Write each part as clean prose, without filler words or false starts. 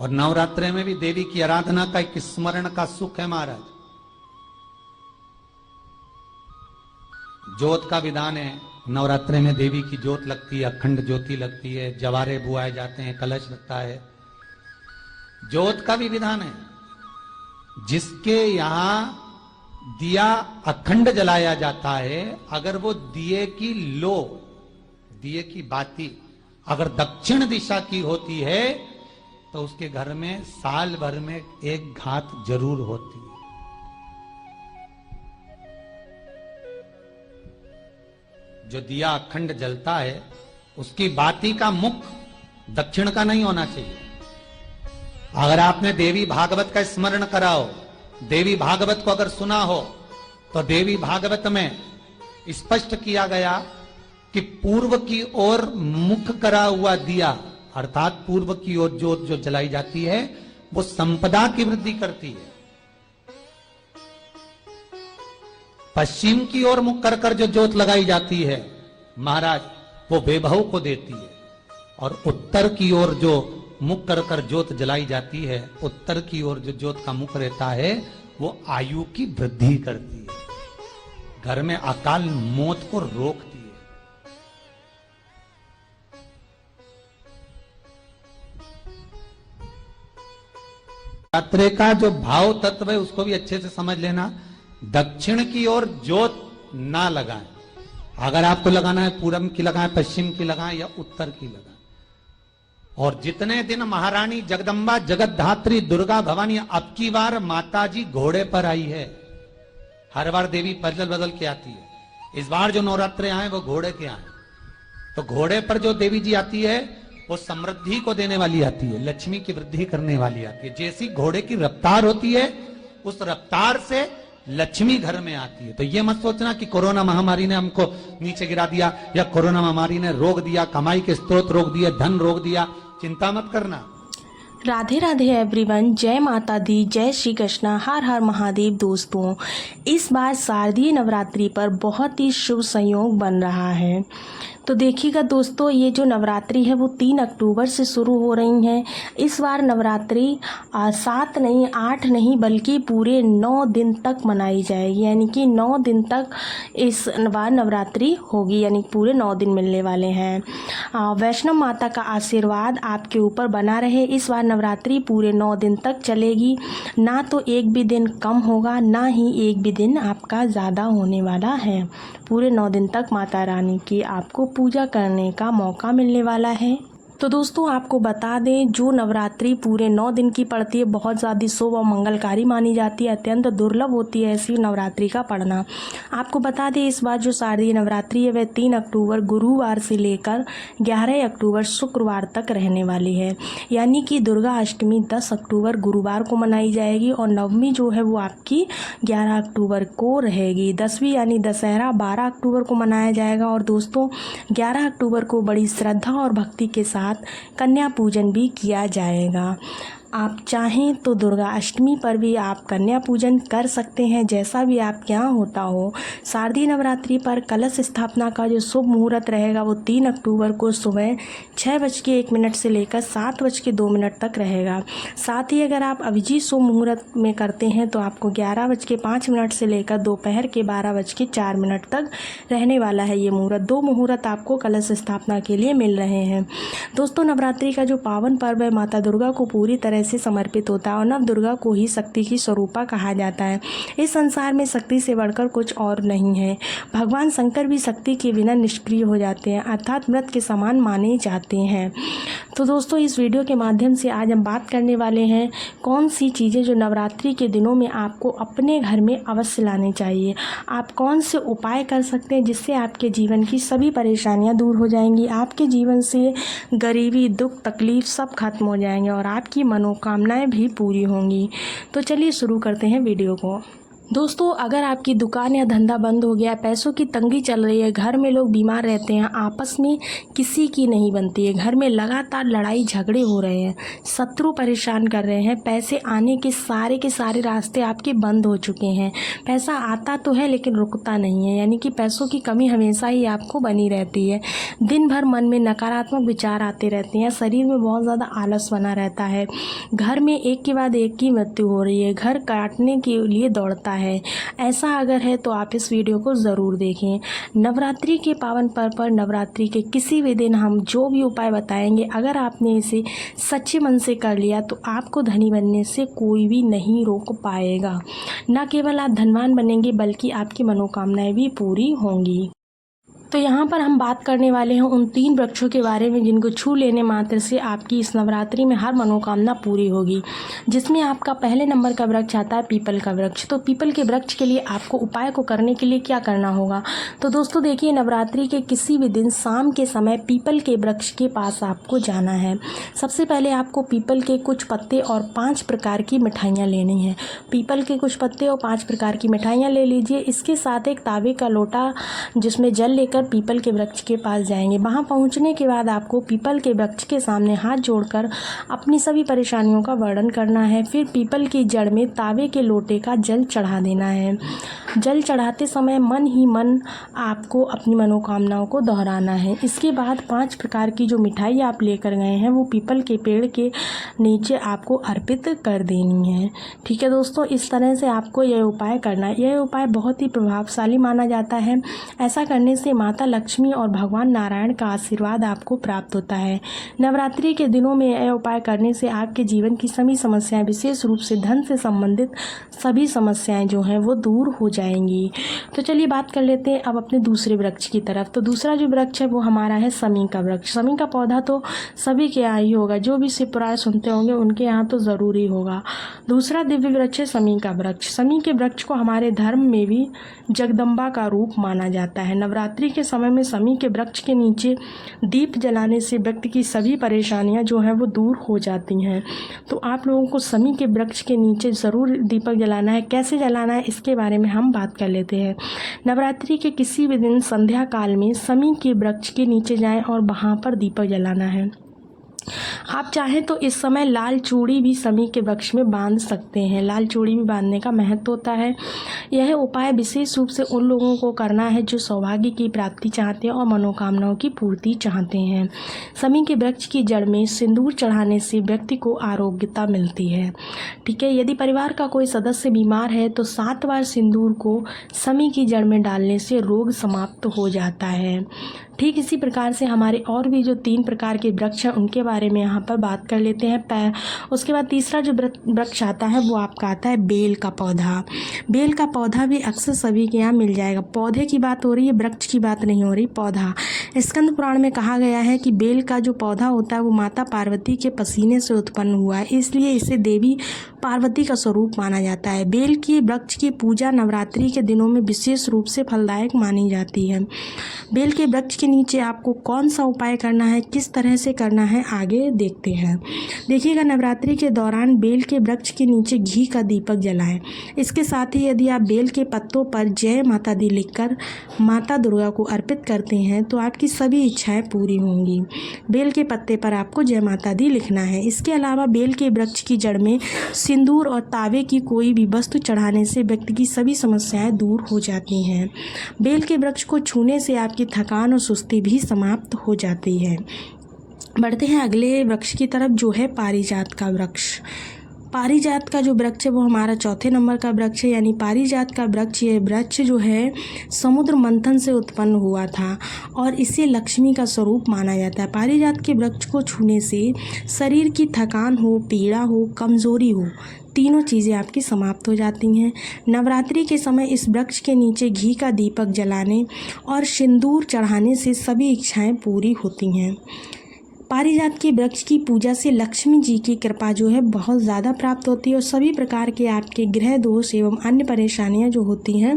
और नवरात्रे में भी देवी की आराधना का एक स्मरण का सुख है महाराज। ज्योत का विधान है, नवरात्रे में देवी की ज्योत लगती है, अखंड ज्योति लगती है, जवारे बुआए जाते हैं, कलश लगता है। ज्योत का भी विधान है। जिसके यहां दिया अखंड जलाया जाता है, अगर वो दिए की लो, दिए की बाती अगर दक्षिण दिशा की होती है तो उसके घर में साल भर में एक घात जरूर होती है। जो दिया अखंड जलता है उसकी बाती का मुख दक्षिण का नहीं होना चाहिए। अगर आपने देवी भागवत का स्मरण करा हो, देवी भागवत को अगर सुना हो, तो देवी भागवत में स्पष्ट किया गया कि पूर्व की ओर मुख करा हुआ दिया, अर्थात पूर्व की ओर ज्योत जो जलाई जाती है वो संपदा की वृद्धि करती है। पश्चिम की ओर मुख कर कर जो ज्योत लगाई जाती है महाराज, वो वैभव को देती है। और उत्तर की ओर जो मुख कर कर ज्योत जलाई जाती है, उत्तर की ओर जो ज्योत का मुख रहता है वो आयु की वृद्धि करती है, घर में अकाल मौत को रोकती है। नवरात्रे का जो भाव तत्व है उसको भी अच्छे से समझ लेना। दक्षिण की ओर ज्योत ना लगाएं। अगर आपको लगाना है पूरब की लगाएं, पश्चिम की लगाएं या उत्तर की लगाएं। और जितने दिन महारानी जगदम्बा जगतधात्री दुर्गा भवानी, अब की बार माता जी घोड़े पर आई है। हर बार देवी बदल बदल के आती है। इस बार जो नवरात्रे आए वो घोड़े के आए। तो घोड़े पर जो देवी जी आती है वो समृद्धि को देने वाली आती है, लक्ष्मी की वृद्धि करने वाली आती है। जैसी घोड़े की रफ्तार होती है उस रफ्तार से लक्ष्मी घर में आती है। तो ये मत सोचना कि कोरोना महामारी ने हमको नीचे गिरा दिया या कोरोना महामारी ने रोक दिया, कमाई के स्रोत रोक दिए, धन रोक दिया। चिंता मत करना। राधे राधे एवरीवन, जय माता दी, जय श्री कृष्णा, हर हर महादेव। दोस्तों, इस बार शारदीय नवरात्रि पर बहुत ही शुभ संयोग बन रहा है। तो देखिएगा दोस्तों, ये जो नवरात्रि है वो 3 अक्टूबर से शुरू हो रही हैं। इस बार नवरात्रि 7 नहीं 8 नहीं बल्कि पूरे 9 दिन तक मनाई जाएगी। यानी कि 9 दिन तक इस बार नवरात्रि होगी, यानी पूरे 9 दिन मिलने वाले हैं। वैष्णव माता का आशीर्वाद आपके ऊपर बना रहे। इस बार नवरात्रि पूरे 9 दिन तक चलेगी। ना तो एक भी दिन कम होगा, ना ही एक भी दिन आपका ज़्यादा होने वाला है। पूरे 9 दिन तक माता रानी की आपको पूजा करने का मौका मिलने वाला है। तो दोस्तों, आपको बता दें, जो नवरात्रि पूरे 9 दिन की पड़ती है बहुत ज़्यादा शुभ और मंगलकारी मानी जाती है। अत्यंत दुर्लभ होती है ऐसी नवरात्रि का पढ़ना। आपको बता दें, इस बार जो शारदीय नवरात्रि है वह 3 अक्टूबर गुरुवार से लेकर 11 अक्टूबर शुक्रवार तक रहने वाली है। यानी कि दुर्गा अष्टमी 10 अक्टूबर गुरुवार को मनाई जाएगी और नवमी जो है वो आपकी 11 अक्टूबर को रहेगी। 10वीं यानी दशहरा 12 अक्टूबर को मनाया जाएगा। और दोस्तों, 11 अक्टूबर को बड़ी श्रद्धा और भक्ति के साथ कन्या पूजन भी किया जाएगा। आप चाहें तो दुर्गा अष्टमी पर भी आप कन्या पूजन कर सकते हैं, जैसा भी आपके यहाँ होता हो। शारदीय नवरात्रि पर कलश स्थापना का जो शुभ मुहूर्त रहेगा वो 3 अक्टूबर को सुबह 6:01 से लेकर 7:02 तक रहेगा। साथ ही अगर आप अभिजीत शुभ मुहूर्त में करते हैं तो आपको 11:05 से लेकर दोपहर के 12:04 तक रहने वाला है ये मुहूर्त। 2 मुहूर्त आपको कलश स्थापना के लिए मिल रहे हैं। दोस्तों, नवरात्रि का जो पावन पर्व है माता दुर्गा को पूरी तरह से समर्पित होता है और नव दुर्गा को ही शक्ति की स्वरूपा कहा जाता है। इस संसार में शक्ति से बढ़कर कुछ और नहीं है। भगवान शंकर भी शक्ति के बिना निष्क्रिय हो जाते हैं, अर्थात मृत के समान माने जाते हैं। तो दोस्तों, इस वीडियो के माध्यम से आज हम बात करने वाले हैं कौन सी चीज़ें जो नवरात्रि के दिनों में आपको अपने घर में अवश्य लानी चाहिए। आप कौन से उपाय कर सकते हैं जिससे आपके जीवन की सभी परेशानियां दूर हो जाएंगी, आपके जीवन से गरीबी, दुख, तकलीफ सब खत्म हो जाएंगे और आपकी मनोकामनाएं भी पूरी होंगी। तो चलिए शुरू करते हैं वीडियो को। दोस्तों, अगर आपकी दुकान या धंधा बंद हो गया, पैसों की तंगी चल रही है, घर में लोग बीमार रहते हैं, आपस में किसी की नहीं बनती है, घर में लगातार लड़ाई झगड़े हो रहे हैं, शत्रु परेशान कर रहे हैं, पैसे आने के सारे रास्ते आपके बंद हो चुके हैं, पैसा आता तो है लेकिन रुकता नहीं है, यानी कि पैसों की कमी हमेशा ही आपको बनी रहती है। दिन भर मन में नकारात्मक विचार आते रहते हैं, शरीर में बहुत ज़्यादा आलस बना रहता है, घर में एक के बाद एक की मृत्यु हो रही है, घर काटने के लिए दौड़ता है। ऐसा अगर है तो आप इस वीडियो को ज़रूर देखें। नवरात्रि के पावन पर्व पर नवरात्रि के किसी भी दिन हम जो भी उपाय बताएंगे, अगर आपने इसे सच्चे मन से कर लिया तो आपको धनी बनने से कोई भी नहीं रोक पाएगा। न केवल आप धनवान बनेंगे बल्कि आपकी मनोकामनाएं भी पूरी होंगी। तो यहाँ पर हम बात करने वाले हैं उन 3 वृक्षों के बारे में जिनको छू लेने मात्र से आपकी इस नवरात्रि में हर मनोकामना पूरी होगी, जिसमें आपका पहले नंबर का वृक्ष आता है पीपल का वृक्ष। तो पीपल के वृक्ष के लिए आपको उपाय को करने के लिए क्या करना होगा, तो दोस्तों देखिए, नवरात्रि के किसी भी दिन शाम के समय पीपल के वृक्ष के पास आपको जाना है। सबसे पहले आपको पीपल के कुछ पत्ते और 5 प्रकार की मिठाइयाँ लेनी है। पीपल के कुछ पत्ते और 5 प्रकार की मिठाइयाँ ले लीजिए। इसके साथ एक तांबे का लोटा जिसमें जल लेकर पीपल के वृक्ष के पास जाएंगे। वहां पहुंचने के बाद आपको पीपल के वृक्ष के सामने हाथ जोड़कर अपनी सभी परेशानियों का वर्णन करना है। फिर पीपल की जड़ में तांबे के लोटे का जल चढ़ा देना है। जल चढ़ाते समय मन ही मन आपको अपनी मनोकामनाओं को दोहराना है। इसके बाद 5 प्रकार की जो मिठाई आप लेकर गए हैं वो पीपल के पेड़ के नीचे आपको अर्पित कर देनी है। ठीक है दोस्तों, इस तरह से आपको यह उपाय करना है। यह उपाय बहुत ही प्रभावशाली माना जाता है। ऐसा करने से माता लक्ष्मी और भगवान नारायण का आशीर्वाद आपको प्राप्त होता है। नवरात्रि के दिनों में यह उपाय करने से आपके जीवन की सभी समस्याएं, विशेष रूप से धन से संबंधित सभी समस्याएं जो हैं वो दूर हो जाएंगी। तो चलिए बात कर लेते हैं अब अपने दूसरे वृक्ष की तरफ। तो दूसरा जो वृक्ष है वो हमारा है समी का वृक्ष। समी का पौधा तो सभी के यहाँ ही होगा, जो भी शिवपुराण सुनते होंगे उनके यहाँ तो ज़रूर ही होगा। दूसरा दिव्य वृक्ष है समी का वृक्ष। समी के वृक्ष को हमारे धर्म में भी जगदम्बा का रूप माना जाता है। नवरात्रि के समय में समी के वृक्ष के नीचे दीप जलाने से व्यक्ति की सभी परेशानियां जो हैं वो दूर हो जाती हैं। तो आप लोगों को समी के वृक्ष के नीचे ज़रूर दीपक जलाना है। कैसे जलाना है इसके बारे में हम बात कर लेते हैं। नवरात्रि के किसी भी दिन संध्या काल में समी के वृक्ष के नीचे जाएं और वहाँ पर दीपक जलाना है। आप चाहें तो इस समय लाल चूड़ी भी समी के वृक्ष में बांध सकते हैं। लाल चूड़ी भी बांधने का महत्व होता है। यह उपाय विशेष रूप से उन लोगों को करना है जो सौभाग्य की प्राप्ति चाहते हैं और मनोकामनाओं की पूर्ति चाहते हैं। समी के वृक्ष की जड़ में सिंदूर चढ़ाने से व्यक्ति को आरोग्यता मिलती है। ठीक है, यदि परिवार का कोई सदस्य बीमार है तो 7 बार सिंदूर को समी की जड़ में डालने से रोग समाप्त हो जाता है। ठीक इसी प्रकार से हमारे और भी जो 3 प्रकार के वृक्ष हैं उनके बारे में यहाँ पर बात कर लेते हैं। उसके बाद तीसरा जो वृक्ष आता है वो आपका आता है बेल का पौधा। बेल का पौधा भी अक्सर सभी के यहाँ मिल जाएगा। पौधे की बात हो रही है, वृक्ष की बात नहीं हो रही, पौधा। स्कंद पुराण में कहा गया है कि बेल का जो पौधा होता है वो माता पार्वती के पसीने से उत्पन्न हुआ है, इसलिए इसे देवी पार्वती का स्वरूप माना जाता है। बेल के वृक्ष की पूजा नवरात्रि के दिनों में विशेष रूप से फलदायक मानी जाती है। बेल के वृक्ष के नीचे आपको कौन सा उपाय करना है, किस तरह से करना है, आगे देखते हैं। देखिएगा, नवरात्रि के दौरान बेल के वृक्ष के नीचे घी का दीपक जलाएं। इसके साथ ही यदि आप बेल के पत्तों पर जय माता दी लिखकर माता दुर्गा को अर्पित करते हैं तो आपकी सभी इच्छाएं पूरी होंगी। बेल के पत्ते पर आपको जय माता दी लिखना है। इसके अलावा बेल के वृक्ष की जड़ में सिंदूर और तांबे की कोई भी वस्तु चढ़ाने से व्यक्ति की सभी समस्याएं दूर हो जाती हैं। बेल के वृक्ष को छूने से आपकी थकान और सुस्ती भी समाप्त हो जाती है। बढ़ते हैं अगले वृक्ष की तरफ जो है पारिजात का वृक्ष। पारिजात का जो वृक्ष है वो हमारा चौथे नंबर का वृक्ष है, यानी पारिजात का वृक्ष। ये वृक्ष जो है समुद्र मंथन से उत्पन्न हुआ था और इसे लक्ष्मी का स्वरूप माना जाता है। पारिजात के वृक्ष को छूने से शरीर की थकान हो, पीड़ा हो, कमज़ोरी हो, तीनों चीज़ें आपकी समाप्त हो जाती हैं। नवरात्रि के समय इस वृक्ष के नीचे घी का दीपक जलाने और सिंदूर चढ़ाने से सभी इच्छाएं पूरी होती हैं। पारिजात के वृक्ष की पूजा से लक्ष्मी जी की कृपा जो है बहुत ज़्यादा प्राप्त होती है और सभी प्रकार के आपके ग्रह दोष एवं अन्य परेशानियां जो होती हैं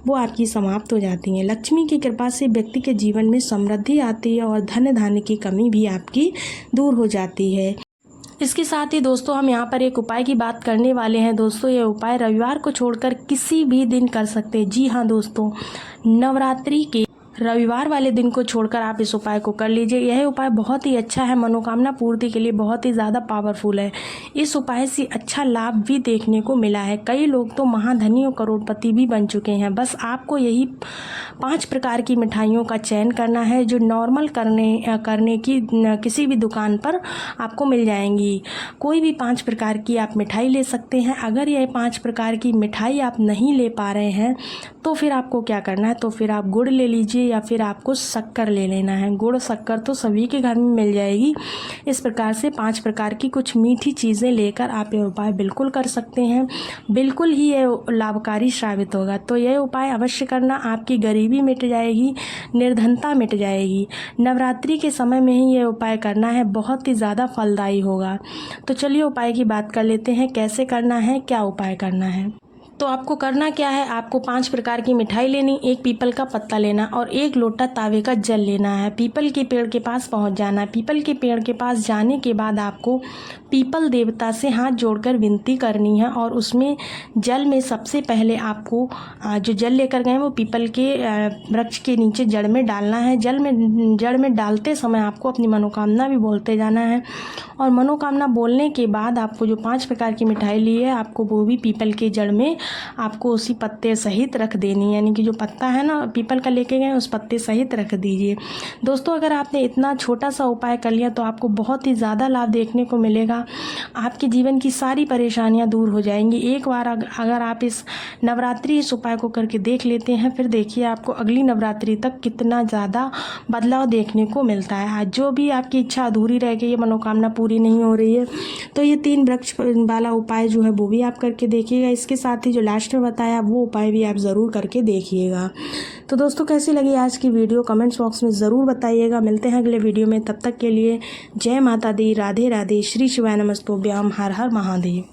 वो आपकी समाप्त हो जाती हैं। लक्ष्मी की कृपा से व्यक्ति के जीवन में समृद्धि आती है और धन धान्य की कमी भी आपकी दूर हो जाती है। इसके साथ ही दोस्तों हम यहाँ पर एक उपाय की बात करने वाले हैं। दोस्तों ये उपाय रविवार को छोड़कर किसी भी दिन कर सकते हैं। जी हाँ दोस्तों, नवरात्रि के रविवार वाले दिन को छोड़कर आप इस उपाय को कर लीजिए। यह उपाय बहुत ही अच्छा है, मनोकामना पूर्ति के लिए बहुत ही ज़्यादा पावरफुल है। इस उपाय से अच्छा लाभ भी देखने को मिला है। कई लोग तो महाधनी और करोड़पति भी बन चुके हैं। बस आपको यही 5 प्रकार की मिठाइयों का चयन करना है जो नॉर्मल करने की किसी भी दुकान पर आपको मिल जाएंगी। कोई भी 5 प्रकार की आप मिठाई ले सकते हैं। अगर यह 5 प्रकार की मिठाई आप नहीं ले पा रहे हैं तो फिर आपको क्या करना है, तो फिर आप गुड़ ले लीजिए या फिर आपको शक्कर ले लेना है। गुड़ शक्कर तो सभी के घर में मिल जाएगी। इस प्रकार से 5 प्रकार की कुछ मीठी चीज़ें लेकर आप ये उपाय बिल्कुल कर सकते हैं। बिल्कुल ही ये लाभकारी साबित होगा। तो यह उपाय अवश्य करना, आपकी गरीबी मिट जाएगी, निर्धनता मिट जाएगी। नवरात्रि के समय में ही ये उपाय करना है, बहुत ही ज़्यादा फलदायी होगा। तो चलिए उपाय की बात कर लेते हैं, कैसे करना है, क्या उपाय करना है। तो आपको करना क्या है, आपको 5 प्रकार की मिठाई लेनी, 1 पीपल का पत्ता लेना और 1 लोटा तावे का जल लेना है। पीपल के पेड़ के पास पहुंच जाना है। पीपल के पेड़ के पास जाने के बाद आपको पीपल देवता से हाथ जोड़कर विनती करनी है और उसमें जल में सबसे पहले आपको जो जल लेकर गए वो पीपल के वृक्ष के नीचे जड़ में डालना है। जड़ में डालते समय आपको अपनी मनोकामना भी बोलते जाना है और मनोकामना बोलने के बाद आपको जो 5 प्रकार की मिठाई ली है आपको वो भी पीपल के जड़ में आपको उसी पत्ते सहित रख देनी, यानी कि जो पत्ता है ना पीपल का लेके गए उस पत्ते सहित रख दीजिए। दोस्तों अगर आपने इतना छोटा सा उपाय कर लिया तो आपको बहुत ही ज़्यादा लाभ देखने को मिलेगा। आपके जीवन की सारी परेशानियां दूर हो जाएंगी। एक बार अगर आप इस नवरात्रि इस उपाय को करके देख लेते हैं, फिर देखिए आपको अगली नवरात्रि तक कितना ज़्यादा बदलाव देखने को मिलता है। आज जो भी आपकी इच्छा अधूरी रह गई है, मनोकामना पूरी नहीं हो रही है, तो ये 3 वृक्ष वाला उपाय जो है वो भी आप करके देखिएगा। इसके साथ ही जो लास्ट में बताया वो उपाय भी आप ज़रूर करके देखिएगा। तो दोस्तों कैसी लगी आज की वीडियो कमेंट्स बॉक्स में ज़रूर बताइएगा। मिलते हैं अगले वीडियो में, तब तक के लिए जय माता दी, राधे राधे, श्री शिवाय नमस्तुभ्याम, हर हर महादेव।